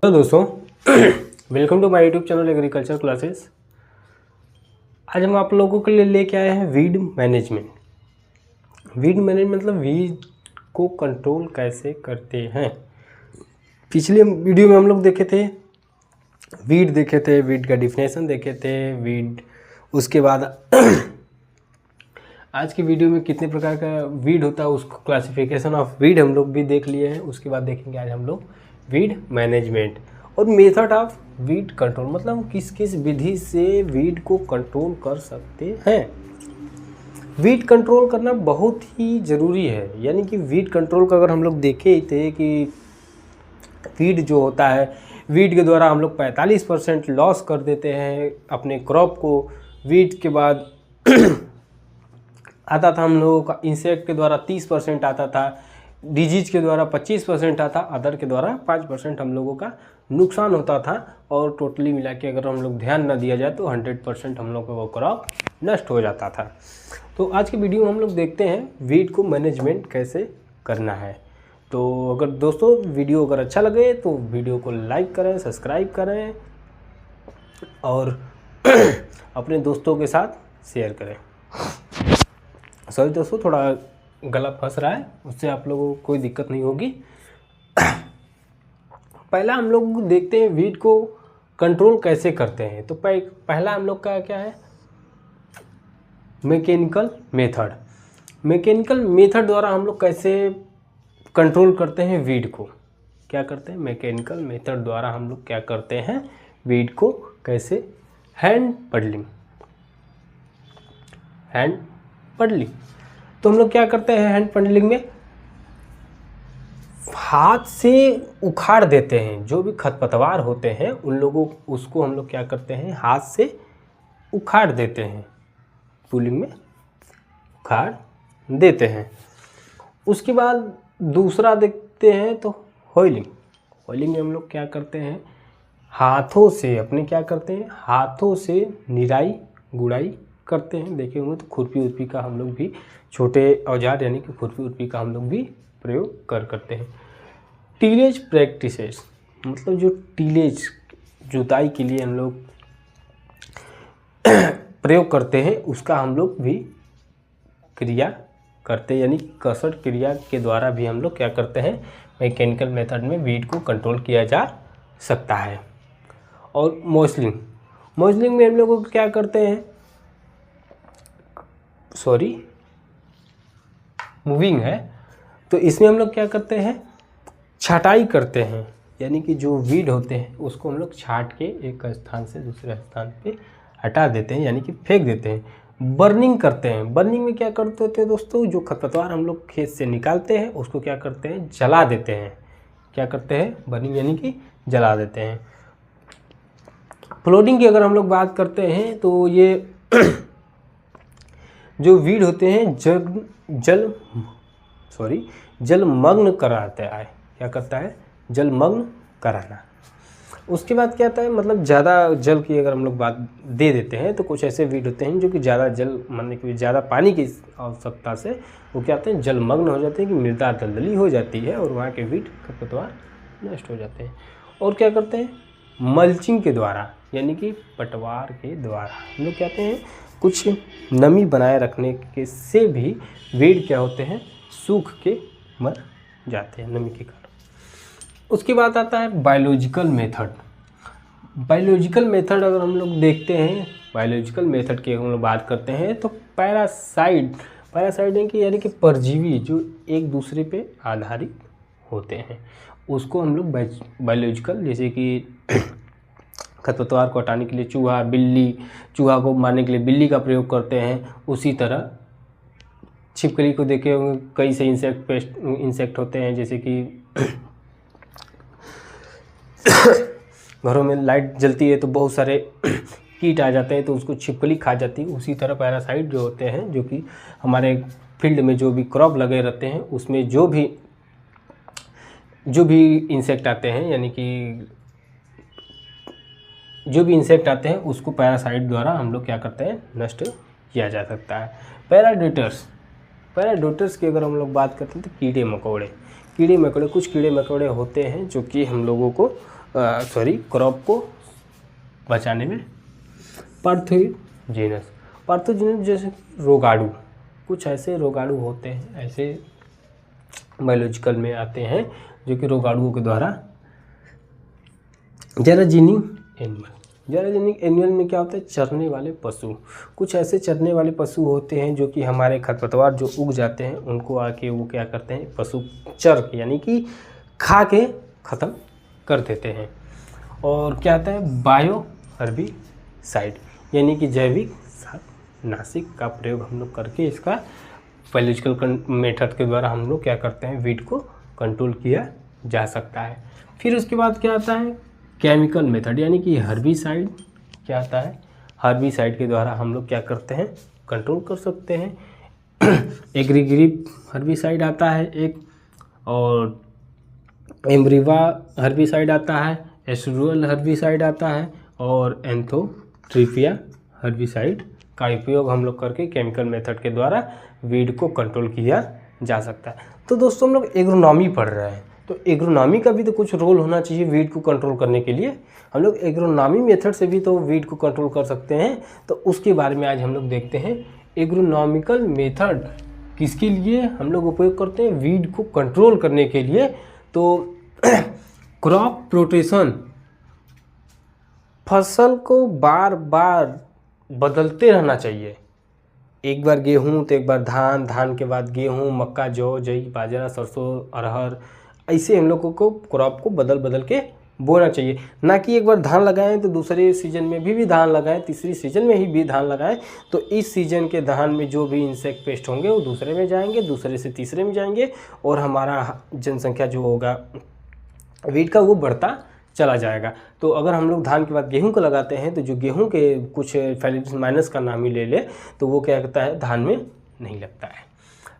Hello दोस्तों, welcome to my YouTube channel agriculture classes. आज हम आप लोगों के लिए लेके आए हैं वीड मैनेजमेंट। वीड मैनेजमेंट मतलब वीड को कंट्रोल कैसे करते हैं। पिछले वीडियो में हम लोग देखे थे वीड का डिफिनेशन देखे थे वीड। उसके बाद आज की वीडियो में कितने प्रकार का वीड होता है उसको क्लासिफिकेशन ऑफ वीड हम लोग भी देख लिए हैं। उसके बाद देखेंगे आज हम लोग वीड मैनेजमेंट और मेथड ऑफ वीड कंट्रोल, मतलब किस किस विधि से वीड को कंट्रोल कर सकते हैं। वीड कंट्रोल करना बहुत ही ज़रूरी है, यानी कि वीड कंट्रोल का अगर हम लोग देखे थे कि वीड जो होता है, वीड के द्वारा हम लोग 45% लॉस कर देते हैं अपने क्रॉप को। वीड के बाद आता था हम लोगों का इंसेक्ट के द्वारा 30% आता था, डिजीज के द्वारा 25% आता, अदर के द्वारा 5% हम लोगों का नुकसान होता था। और टोटली मिला के अगर हम लोग ध्यान न दिया जाए तो 100% हम लोग का वो क्रॉप नष्ट हो जाता था। तो आज की वीडियो में हम लोग देखते हैं वीड को मैनेजमेंट कैसे करना है। तो अगर दोस्तों वीडियो अगर अच्छा लगे तो वीडियो को लाइक करें, सब्सक्राइब करें और अपने दोस्तों के साथ शेयर करें। सॉरी दोस्तों, थोड़ा गला फंस रहा है, उससे आप लोगों को कोई दिक्कत नहीं होगी। पहला हम लोग देखते हैं वीड को कंट्रोल कैसे करते हैं। तो पहला हम लोग का क्या है, मैकेनिकल मेथड। मैकेनिकल मेथड द्वारा हम लोग कैसे कंट्रोल करते हैं वीड को। क्या करते हैं मैकेनिकल मेथड द्वारा हम लोग क्या करते हैं वीड को कैसे, हैंड पडलिंग। तो हम लोग क्या करते हैं हैंड पडलिंग में हाथ से उखाड़ देते हैं। जो भी खरपतवार होते हैं उन लोगों उसको हम लोग क्या करते हैं हाथ से उखाड़ देते हैं, पुलिंग में उखाड़ देते हैं। उसके बाद दूसरा देखते हैं तो ऑयलिंग में हम लोग क्या करते हैं हाथों से अपने क्या करते हैं हाथों से निराई गुड़ाई करते हैं। देखे होंगे तो खुरपी उर्पी का हम लोग भी छोटे औजार यानी कि खुरपी उर्पी का हम लोग भी प्रयोग करते हैं। टीलेज प्रैक्टिसेस मतलब जो टीलेज जुताई के लिए हम लोग प्रयोग करते हैं उसका हम लोग भी क्रिया करते हैं, यानी कसरत क्रिया के द्वारा भी हम लोग क्या करते हैं मैकेनिकल मेथड में वीड को कंट्रोल किया जा सकता है। और मॉइस्चरिंग में हम लोग को क्या करते हैं, मूविंग है, तो इसमें हम लोग क्या करते हैं छटाई करते हैं, यानी कि जो वीड होते हैं उसको हम लोग छाट के एक स्थान से दूसरे स्थान पे हटा देते हैं, यानी कि फेंक देते हैं। बर्निंग करते हैं। बर्निंग में क्या करते होते हैं दोस्तों, जो खरपतवार हम लोग खेत से निकालते हैं उसको क्या करते हैं जला देते हैं। क्या करते हैं बर्निंग यानी कि जला देते हैं। फ्लोटिंग की अगर हम लोग बात करते हैं तो ये जो वीड होते हैं जलमग्न कराता है। क्या करता है जलमग्न कराना। उसके बाद क्या आता है, मतलब ज़्यादा जल की अगर हम लोग बात दे देते हैं तो कुछ ऐसे वीड होते हैं जो कि ज़्यादा जल मानने के ज़्यादा पानी की आवश्यकता से वो क्या होते हैं जलमग्न हो जाते हैं कि मृदा दलदली हो जाती है और वहाँ के वीड खरपतवार नष्ट हो जाते हैं। और क्या करते हैं मल्चिंग के द्वारा, यानी कि पटवार के द्वारा हम लोग क्या कहते हैं कुछ नमी बनाए रखने के से भी वीड क्या होते हैं सूख के मर जाते हैं नमी के कारण। उसके बाद आता है बायोलॉजिकल मेथड अगर हम लोग देखते हैं, बायोलॉजिकल मेथड की हम लोग बात करते हैं तो पैरासाइट यानी कि परजीवी जो एक दूसरे पे आधारित होते हैं उसको हम लोग बायोलॉजिकल, जैसे कि खरपतवार को हटाने के लिए चूहा को मारने के लिए बिल्ली का प्रयोग करते हैं। उसी तरह छिपकली को देखे होंगे, कई से इंसेक्ट होते हैं, जैसे कि घरों में लाइट जलती है तो बहुत सारे कीट आ जाते हैं तो उसको छिपकली खा जाती है। उसी तरह पैरासाइट जो होते हैं जो कि हमारे फील्ड में जो भी क्रॉप लगे रहते हैं उसमें जो भी इंसेक्ट आते हैं, यानी कि जो भी इंसेक्ट आते हैं उसको पैरासाइट द्वारा हम लोग क्या करते हैं नष्ट किया जा सकता है। पैराडोटर्स की अगर हम लोग बात करते हैं तो कीड़े मकोड़े कुछ कीड़े मकोड़े होते हैं जो कि हम लोगों को क्रॉप को बचाने में। पैथोजेनस जैसे रोगाणु, कुछ ऐसे रोगाणु होते हैं, ऐसे बायोलॉजिकल में आते हैं जो कि रोगाणुओं के द्वारा। जराजीनिक एनिमल में क्या होता है, चरने वाले पशु। कुछ ऐसे चरने वाले पशु होते हैं जो कि हमारे खरपतवार जो उग जाते हैं उनको आके वो क्या करते हैं, पशु चर के यानी कि खा के ख़त्म कर देते हैं। और क्या आता है, बायो हर्बिसाइड यानी कि जैविक नाशक का प्रयोग हम लोग करके इसका बायोलॉजिकल मेथड के द्वारा हम लोग क्या करते हैं, वीड को कंट्रोल किया जा सकता है। फिर उसके बाद क्या आता है, केमिकल मेथड यानी कि हर्बिसाइड। क्या आता है, हर्बिसाइड के द्वारा हम लोग क्या करते हैं, कंट्रोल कर सकते हैं। एग्रीग्रिप हर्बिसाइड आता है एक, और एम्ब्रीवा हर्बिसाइड आता है, एस्ट्रुअल हर्बिसाइड आता है, और एंथोट्रिपिया हर्बिसाइड का उपयोग हम लोग करके केमिकल मेथड के द्वारा वीड को कंट्रोल किया जा सकता है। तो दोस्तों हम लोग एग्रोनॉमी पढ़ रहे हैं, तो एग्रोनॉमी का भी तो कुछ रोल होना चाहिए वीड को कंट्रोल करने के लिए। हम लोग एग्रोनॉमी मेथड से भी तो वीड को कंट्रोल कर सकते हैं, तो उसके बारे में आज हम लोग देखते हैं। एग्रोनॉमिकल मेथड किसके लिए हम लोग उपयोग करते हैं, वीड को कंट्रोल करने के लिए। तो क्रॉप रोटेशन, फसल को बार बार बदलते रहना चाहिए। एक बार गेहूँ तो एक बार धान, धान के बाद गेहूँ, मक्का, जौ, जई, बाजरा, सरसों, अरहर, ऐसे हम लोगों को क्रॉप को बदल बदल के बोना चाहिए। ना कि एक बार धान लगाएं तो दूसरे सीजन में भी धान लगाएं, तीसरी सीजन में ही भी धान लगाएं, तो इस सीजन के धान में जो भी इंसेक्ट पेस्ट होंगे वो दूसरे में जाएंगे, दूसरे से तीसरे में जाएंगे, और हमारा जनसंख्या जो होगा वीड का वो बढ़ता चला जाएगा। तो अगर हम लोग धान के बाद गेहूं को लगाते हैं तो जो गेहूं के कुछ फैलिटिस माइनस का नाम ही ले ले तो वो क्या कहता है, धान में नहीं लगता है।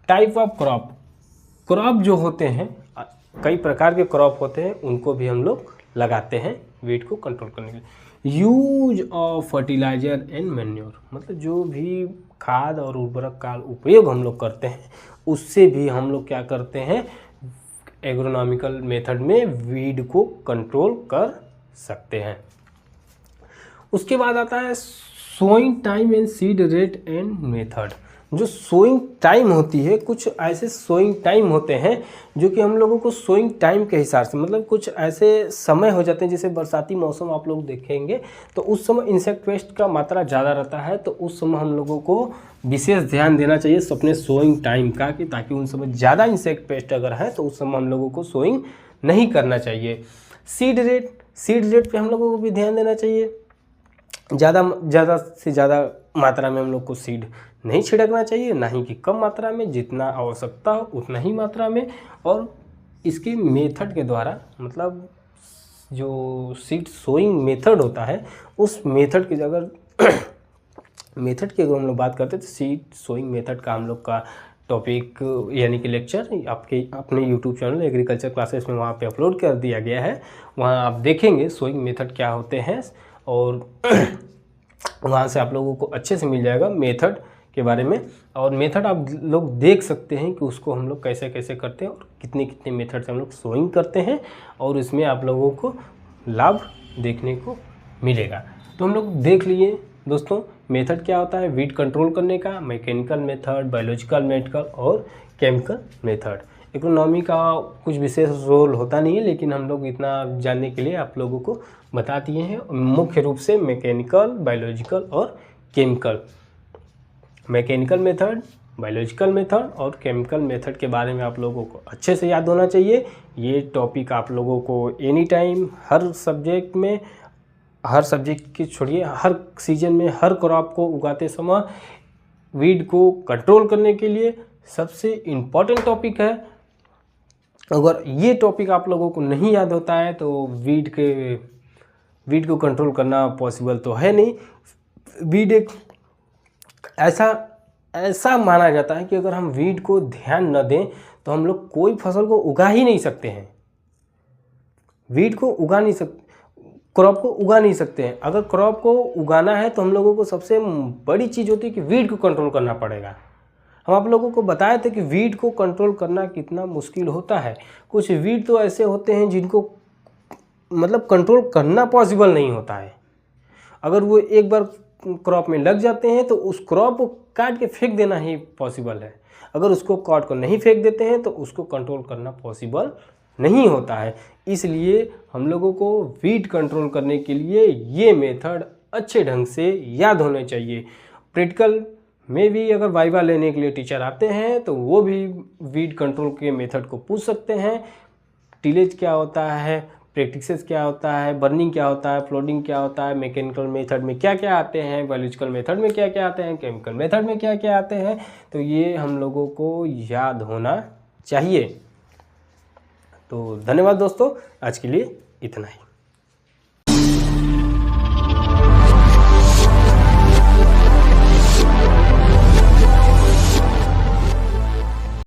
टाइप ऑफ क्रॉप, क्रॉप जो होते हैं, कई प्रकार के क्रॉप होते हैं, उनको भी हम लोग लगाते हैं वीड को कंट्रोल करने के लिए। Use of fertiliser and manure, मतलब जो भी खाद और उर्वरक का उपयोग हम लोग करते हैं उससे भी हम लोग क्या करते हैं, एग्रोनॉमिकल मेथड में वीड को कंट्रोल कर सकते हैं। उसके बाद आता है sowing time and seed rate and method. जो सोइंग टाइम होती है, कुछ ऐसे सोइंग टाइम होते हैं जो कि हम लोगों को सोइंग टाइम के हिसाब से, मतलब कुछ ऐसे समय हो जाते हैं, जैसे बरसाती मौसम आप लोग देखेंगे तो उस समय इंसेक्ट पेस्ट का मात्रा ज़्यादा रहता है, तो उस समय हम लोगों को विशेष ध्यान देना चाहिए अपने सोइंग टाइम का, कि ताकि उन समय ज़्यादा इंसेक्ट पेस्ट अगर है तो उस समय हम लोगों को सोइंग नहीं करना चाहिए। सीड रेट पे हम लोगों को भी ध्यान देना चाहिए। ज़्यादा से ज़्यादा मात्रा में हम लोग को सीड नहीं छिड़कना चाहिए, ना ही कि कम मात्रा में, जितना आवश्यकता हो उतना ही मात्रा में। और इसके मेथड के द्वारा, मतलब जो सीड सोइंग मेथड होता है उस मेथड की अगर मेथड की अगर हम लोग बात करते हैं तो सीड सोइंग मेथड का हम लोग का टॉपिक यानी कि लेक्चर आपके अपने यूट्यूब चैनल एग्रीकल्चर क्लासेस में वहाँ पे अपलोड कर दिया गया है। वहाँ आप देखेंगे सोइंग मेथड क्या होते हैं, और वहाँ से आप लोगों को अच्छे से मिल जाएगा मेथड के बारे में। और मेथड आप लोग देख सकते हैं कि उसको हम लोग कैसे कैसे करते हैं और कितने कितने मेथड से हम लोग सोइंग करते हैं, और इसमें आप लोगों को लाभ देखने को मिलेगा। तो हम लोग देख लिए दोस्तों मेथड क्या होता है वीड कंट्रोल करने का, मैकेनिकल मेथड, बायोलॉजिकल मेथड और केमिकल मेथड। इकोनॉमी का कुछ विशेष रोल होता नहीं है, लेकिन हम लोग इतना जानने के लिए आप लोगों को बता दिए हैं। मुख्य रूप से मैकेनिकल, बायोलॉजिकल और chemical, mechanical method, biological method और केमिकल मेथड के बारे में आप लोगों को अच्छे से याद होना चाहिए। ये टॉपिक आप लोगों को एनी टाइम, हर सब्जेक्ट में, हर सब्जेक्ट की छोड़िए, हर सीजन में, हर क्रॉप को उगाते समय वीड को कंट्रोल करने के लिए सबसे इम्पॉर्टेंट टॉपिक है। अगर ये टॉपिक आप लोगों को नहीं याद होता है तो वीड को कंट्रोल करना पॉसिबल तो है नहीं। वीड एक ऐसा माना जाता है कि अगर हम वीड को ध्यान न दें तो हम लोग कोई फसल को उगा ही नहीं सकते हैं, वीड को उगा नहीं सकते, क्रॉप को उगा नहीं सकते हैं। अगर क्रॉप को उगाना है तो हम लोगों को सबसे बड़ी चीज़ होती है कि वीड को कंट्रोल करना पड़ेगा। हम आप लोगों को बताए थे कि वीड को कंट्रोल करना कितना मुश्किल होता है। कुछ वीड तो ऐसे होते हैं जिनको मतलब कंट्रोल करना पॉसिबल नहीं होता है। अगर वो एक बार क्रॉप में लग जाते हैं तो उस क्रॉप को काट के फेंक देना ही पॉसिबल है। अगर उसको काट कर नहीं फेंक देते हैं तो उसको कंट्रोल करना पॉसिबल नहीं होता है। इसलिए हम लोगों को वीड कंट्रोल करने के लिए ये मेथड अच्छे ढंग से याद होने चाहिए। प्रैक्टिकल में भी अगर वाइवा लेने के लिए टीचर आते हैं तो वो भी वीड कंट्रोल के मेथड को पूछ सकते हैं। टिलेज क्या होता है, प्रैक्टिसेस क्या होता है, बर्निंग क्या होता है, फ्लोटिंग क्या होता है, मैकेनिकल मेथड में क्या क्या आते हैं, बायोलॉजिकल मेथड में क्या क्या आते हैं, केमिकल मेथड में क्या क्या आते हैं, तो ये हम लोगों को याद होना चाहिए। तो धन्यवाद दोस्तों, आज के लिए इतना ही।